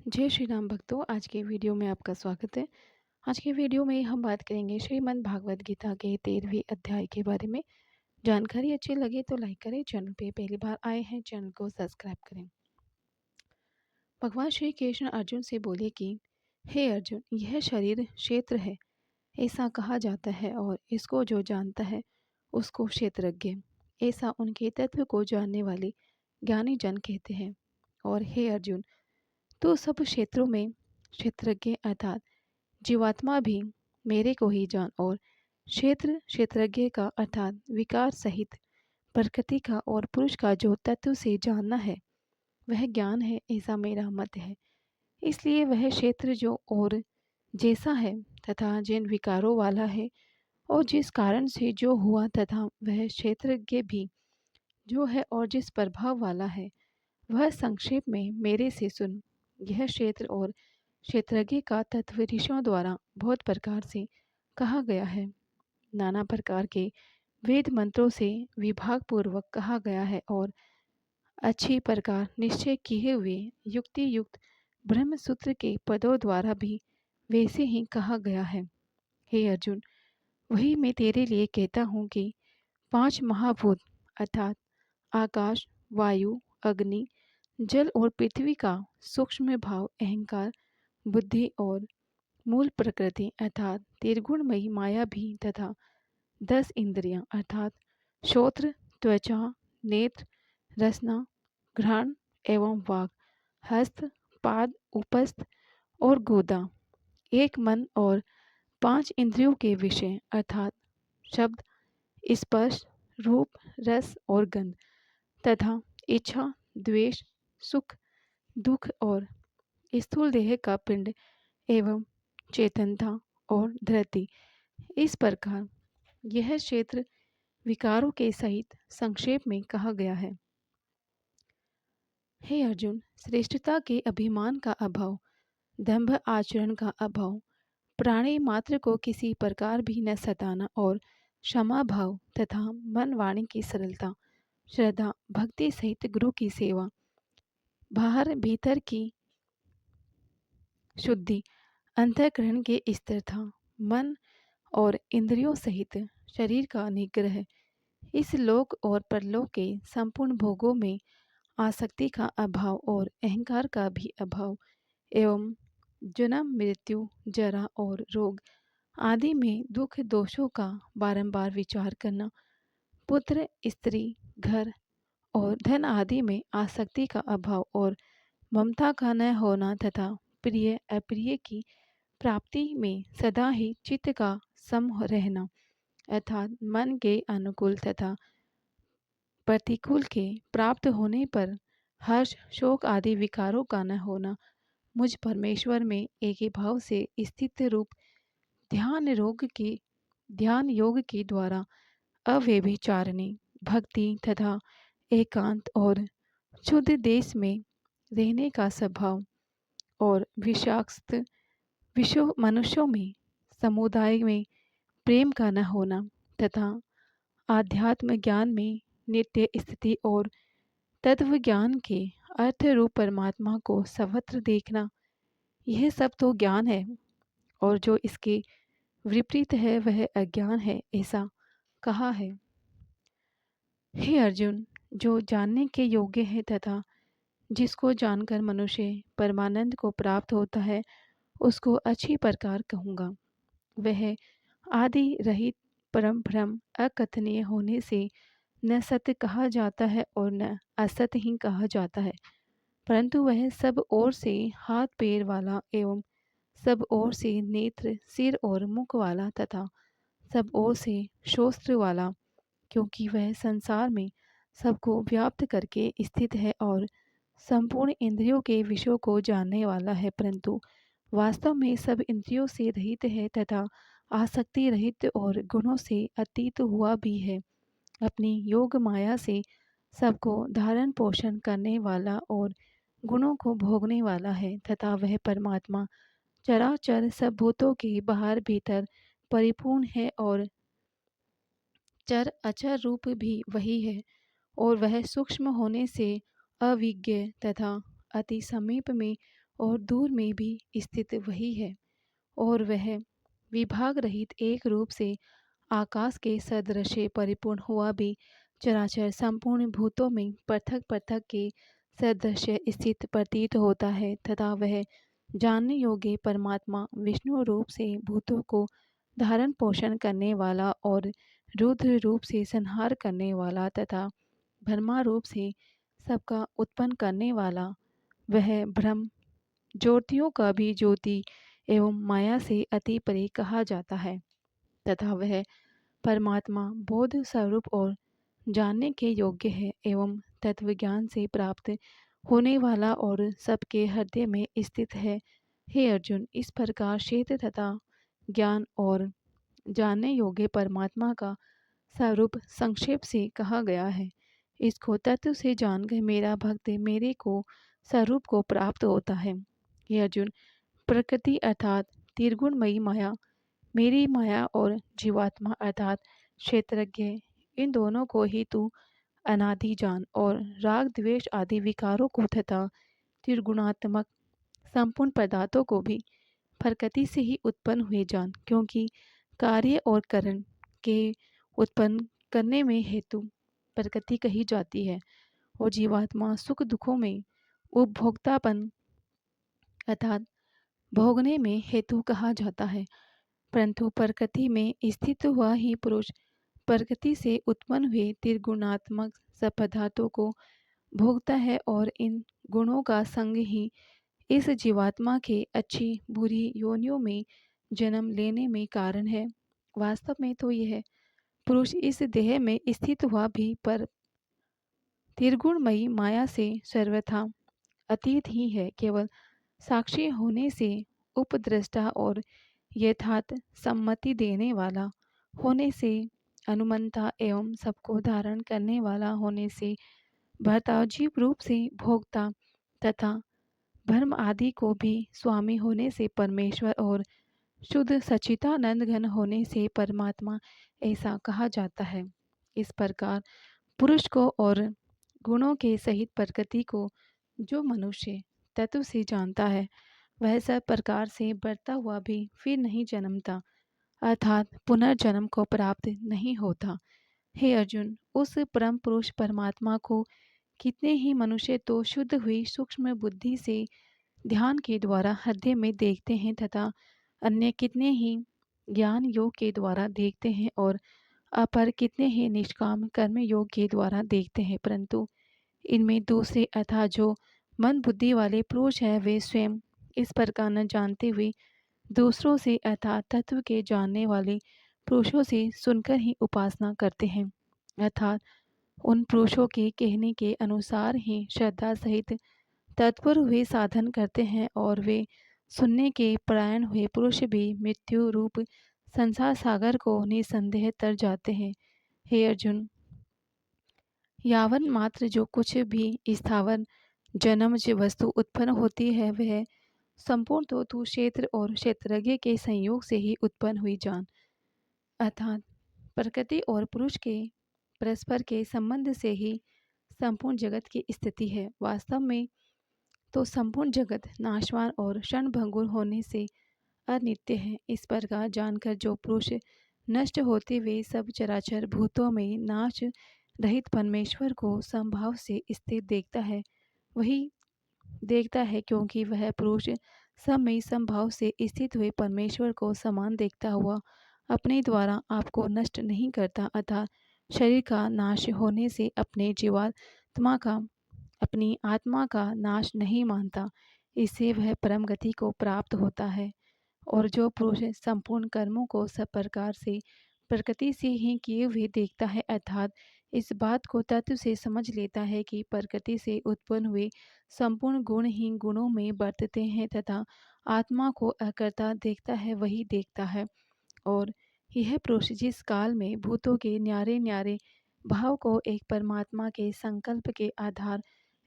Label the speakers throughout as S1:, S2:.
S1: जय श्री राम भक्तों, आज के वीडियो में आपका स्वागत है। आज के वीडियो में हम बात करेंगे श्रीमद् भागवत गीता के 13वें अध्याय के बारे में। जानकारी अच्छी लगे तो लाइक करें, चैनल पे पहली बार आए हैं चैनल को सब्सक्राइब करें। भगवान श्री कृष्ण अर्जुन से बोले कि हे अर्जुन, यह शरीर क्षेत्र है, ऐसा कहा जाता है, और इसको जो जानता है उसको क्षेत्रज्ञ, ऐसा उनके तत्व को जानने वाले ज्ञानी जन कहते हैं। और हे अर्जुन, तो सब क्षेत्रों में क्षेत्रज्ञ अर्थात जीवात्मा भी मेरे को ही जान, और क्षेत्र क्षेत्रज्ञ का अर्थात विकार सहित प्रकृति का और पुरुष का जो तत्व से जानना है वह ज्ञान है, ऐसा मेरा मत है। इसलिए वह क्षेत्र जो और जैसा है तथा जिन विकारों वाला है और जिस कारण से जो हुआ, तथा वह क्षेत्रज्ञ भी जो है और जिस प्रभाव वाला है, वह संक्षेप में मेरे से सुन। यह क्षेत्र और क्षेत्रज्ञ का तत्व ऋषियों द्वारा बहुत प्रकार से कहा गया है। नाना प्रकार के वेद मंत्रों से विभाग पूर्वक कहा गया है, और अच्छी प्रकार निश्चय किए हुए युक्ति युक्त ब्रह्म सूत्र के पदों द्वारा भी वैसे ही कहा गया है। हे अर्जुन, वही मैं तेरे लिए कहता हूँ कि 5 महाभूत अर्थात आकाश, वायु, अग्नि, जल और पृथ्वी का सूक्ष्म भाव अहंकार, बुद्धि और मूल प्रकृति अर्थात त्रिगुणमयी माया भी, तथा 10 इंद्रियां अर्थात श्रोत्र, त्वचा, नेत्र, रसना, घ्राण एवं वाग, हस्त, पाद, उपस्थ और गोदा, एक मन और 5 इंद्रियों के विषय अर्थात शब्द, स्पर्श, रूप, रस और गंध, तथा इच्छा, द्वेष, सुख, दुख और स्थूल देह का पिंड एवं चेतनता और धृति। इस प्रकार यह क्षेत्र विकारों के सहित संक्षेप में कहा गया है। हे अर्जुन, श्रेष्ठता के अभिमान का अभाव, दंभ आचरण का अभाव, प्राणी मात्र को किसी प्रकार भी न सताना, और क्षमा भाव तथा मन वाणी की सरलता, श्रद्धा भक्ति सहित गुरु की सेवा, बाहर भीतर की शुद्धि, अंतःकरण के स्थिरता, मन और इंद्रियों सहित शरीर का निग्रह, इस लोक और परलोक के संपूर्ण भोगों में आसक्ति का अभाव और अहंकार का भी अभाव, एवं जन्म मृत्यु जरा और रोग आदि में दुख दोषों का बारंबार विचार करना, पुत्र स्त्री घर और धन आदि में आसक्ति का अभाव और ममता का न होना, तथा प्रिय अप्रिय की प्राप्ति में सदा ही चित्त का सम रहना अर्थात मन के अनुकूल तथा प्रतिकूल के प्राप्त होने पर हर्ष शोक आदि विकारों का न होना, मुझ परमेश्वर में एक ही भाव से स्थित रूप ध्यान योग के द्वारा अव्यभिचारिणी भक्ति तथा एकांत और शुद्ध देश में रहने का स्वभाव, और विषाक्त विश्व मनुष्यों में समुदाय में प्रेम का न होना, तथा आध्यात्म ज्ञान में नित्य स्थिति और तत्व ज्ञान के अर्थ रूप परमात्मा को सर्वत्र देखना, यह सब तो ज्ञान है, और जो इसके विपरीत है वह अज्ञान है, ऐसा कहा है। हे अर्जुन, जो जानने के योग्य है तथा जिसको जानकर मनुष्य परमानंद को प्राप्त होता है, उसको अच्छी प्रकार कहूँगा। वह आदि रहित परम ब्रह्म अकथनीय होने से न सत्य कहा जाता है और न असत्य ही कहा जाता है, परंतु वह सब ओर से हाथ पैर वाला एवं सब ओर से नेत्र सिर और मुख वाला तथा सब ओर से शोस्त्र वाला, क्योंकि वह संसार में सबको व्याप्त करके स्थित है और संपूर्ण इंद्रियों के विषयों को जानने वाला है, परंतु वास्तव में सब इंद्रियों से रहित है तथा आसक्ति रहित और गुणों से अतीत हुआ भी है। अपनी योग माया से सबको धारण पोषण करने वाला और गुणों को भोगने वाला है, तथा वह परमात्मा चराचर सब भूतों के बाहर भीतर परिपूर्ण है, और चर अचर रूप भी वही है, और वह सूक्ष्म होने से अविज्ञ तथा अति समीप में और दूर में भी स्थित वही है, और वह विभाग रहित एक रूप से आकाश के सदृश परिपूर्ण हुआ भी चराचर संपूर्ण भूतों में पृथक पृथक के सदृश स्थित प्रतीत होता है, तथा वह जानने योग्य परमात्मा विष्णु रूप से भूतों को धारण पोषण करने वाला और रुद्र रूप से संहार करने वाला तथा ब्रह्मा रूप से सबका उत्पन्न करने वाला, वह ब्रह्म ज्योतियों का भी ज्योति एवं माया से अति परे कहा जाता है, तथा वह परमात्मा बोध स्वरूप और जानने के योग्य है एवं तत्व ज्ञान से प्राप्त होने वाला और सबके हृदय में स्थित है। हे अर्जुन, इस प्रकार क्षेत्र तथा ज्ञान और जानने योग्य परमात्मा का स्वरूप संक्षेप से कहा गया है। इसको तत्व से जानकर मेरा भक्त मेरे को स्वरूप को प्राप्त होता है। हे अर्जुन, प्रकृति अर्थात त्रिगुणमयी माया, मेरी माया और जीवात्मा अर्थात क्षेत्रज्ञ, इन दोनों को ही तू अनादि जान और राग द्वेष आदि विकारों को तथा त्रिगुणात्मक संपूर्ण पदार्थों को भी प्रकृति से ही उत्पन्न हुए जान, क्योंकि कार्य और कारण के उत्पन्न करने में हेतु प्रकृति कही जाती है और जीवात्मा सुख दुखों में उपभोक्तापन अर्थात भोगने में हेतु कहा जाता है। परंतु प्रकृति में स्थित हुआ ही पुरुष प्रकृति से उत्पन्न हुए त्रिगुणात्मक सब पदार्थों को भोगता है और इन गुणों का संग ही इस जीवात्मा के अच्छी बुरी योनियों में जन्म लेने में कारण है। वास्तव में तो यह पुरुष इस देह में स्थित हुआ भी पर त्रिगुणमयी माया से सर्वथा अतीत ही है, केवल साक्षी होने से उपद्रष्टा और यथार्थ सम्मति देने वाला होने से अनुमंता एवं सबको धारण करने वाला होने से भर्ताजीव रूप से भोक्ता तथा भ्रम आदि को भी स्वामी होने से परमेश्वर और शुद्ध सच्चिदानंद घन होने से परमात्मा ऐसा कहा जाता है। इस प्रकार पुरुष को और गुणों के सहित प्रकृति को जो मनुष्य तत्व से जानता है, वह सब प्रकार से बढ़ता हुआ भी फिर नहीं जन्मता, अर्थात पुनर्जन्म को प्राप्त नहीं होता। हे अर्जुन, उस परम पुरुष परमात्मा को कितने ही मनुष्य तो शुद्ध हुई सूक्ष्म बुद्धि से ध्यान के द्वारा हृदय में देखते हैं तथा अन्य कितने ही ज्ञान योग के द्वारा देखते हैं और अपर कितने ही निष्काम कर्म योग के द्वारा देखते हैं, परंतु इनमें दूसरे अर्थात जो मन बुद्धि वाले पुरुष हैं, वे स्वयं इस प्रकार न जानते हुए दूसरों से अर्थात तत्व के जानने वाले पुरुषों से सुनकर ही उपासना करते हैं, अर्थात उन पुरुषों के कहने के अनुसार ही श्रद्धा सहित तत्पर हुए साधन करते हैं और वे सुनने के परायण हुए पुरुष भी मृत्यु रूप संसार सागर को निसंदेह तर जाते हैं। हे अर्जुन, यावन मात्र जो कुछ भी स्थावर जन्मज वस्तु उत्पन्न होती है, वह संपूर्ण तो तू क्षेत्र और क्षेत्रज्ञ के संयोग से ही उत्पन्न हुई जान, अर्थात प्रकृति और पुरुष के परस्पर के संबंध से ही संपूर्ण जगत की स्थिति है। वास्तव में तो संपूर्ण जगत नाशवान और क्षणभंगुर होने से अनित्य है। इस प्रकार जानकर जो पुरुष नष्ट होते हुए सब चराचर भूतों में नाश रहित परमेश्वर को संभाव से स्थित देखता है, वही देखता है, क्योंकि वह पुरुष सब में संभाव से स्थित हुए परमेश्वर को समान देखता हुआ अपने द्वारा आपको नष्ट नहीं करता, अतः शरीर का नाश होने से अपनी आत्मा का नाश नहीं मानता। इससे वह परम गति को प्राप्त होता है। और जो पुरुष संपूर्ण कर्मों को सब प्रकार से प्रकृति से ही किए हुए देखता है, अर्थात इस बात को तत्व से समझ लेता है कि प्रकृति से उत्पन्न हुए संपूर्ण गुण ही गुणों में बरतते हैं तथा आत्मा को अकर्ता देखता है, वही देखता है। और यह पुरुष जिस काल में भूतों के न्यारे न्यारे भाव को एक परमात्मा के संकल्प के आधार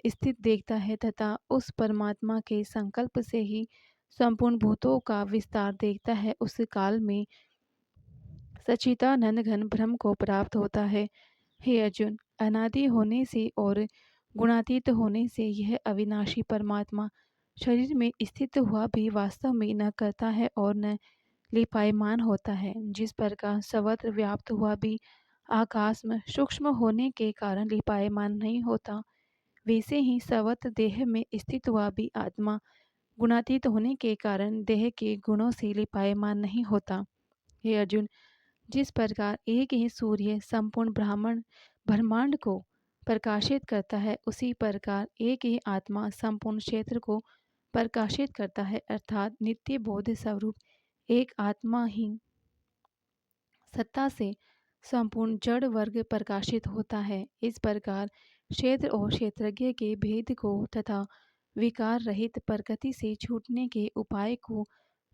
S1: स्थित देखता है तथा उस परमात्मा के संकल्प से ही संपूर्ण भूतों का विस्तार देखता है, उस काल में सच्चिदानंद घन ब्रह्म को प्राप्त होता है। हे अर्जुन, अनादि होने से और गुणातीत होने से यह अविनाशी परमात्मा शरीर में स्थित हुआ भी वास्तव में न करता है और न लिपायमान होता है। जिस प्रकार सर्वत्र व्याप्त हुआ भी आकाश में सूक्ष्म होने के कारण लिपायमान नहीं होता, वैसे ही सर्वत्र देह में स्थित हुआ भी आत्मा गुणातीत होने के कारण देह के गुणों से लिपायमान नहीं होता। हे अर्जुन, जिस प्रकार एक ही सूर्य संपूर्ण ब्रह्मांड को प्रकाशित करता है, उसी प्रकार एक ही आत्मा संपूर्ण क्षेत्र को प्रकाशित करता है, अर्थात नित्य बोध स्वरूप एक आत्मा ही सत्ता से संपूर्ण जड़ वर्ग प्रकाशित होता है। इस प्रकार क्षेत्र और क्षेत्रज्ञ के भेद को तथा विकार रहित प्रकृति से छूटने के उपाय को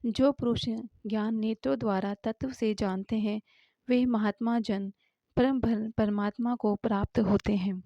S1: जो पुरुष ज्ञान नेत्रों द्वारा तत्व से जानते हैं, वे महात्मा जन परमात्मा को प्राप्त होते हैं।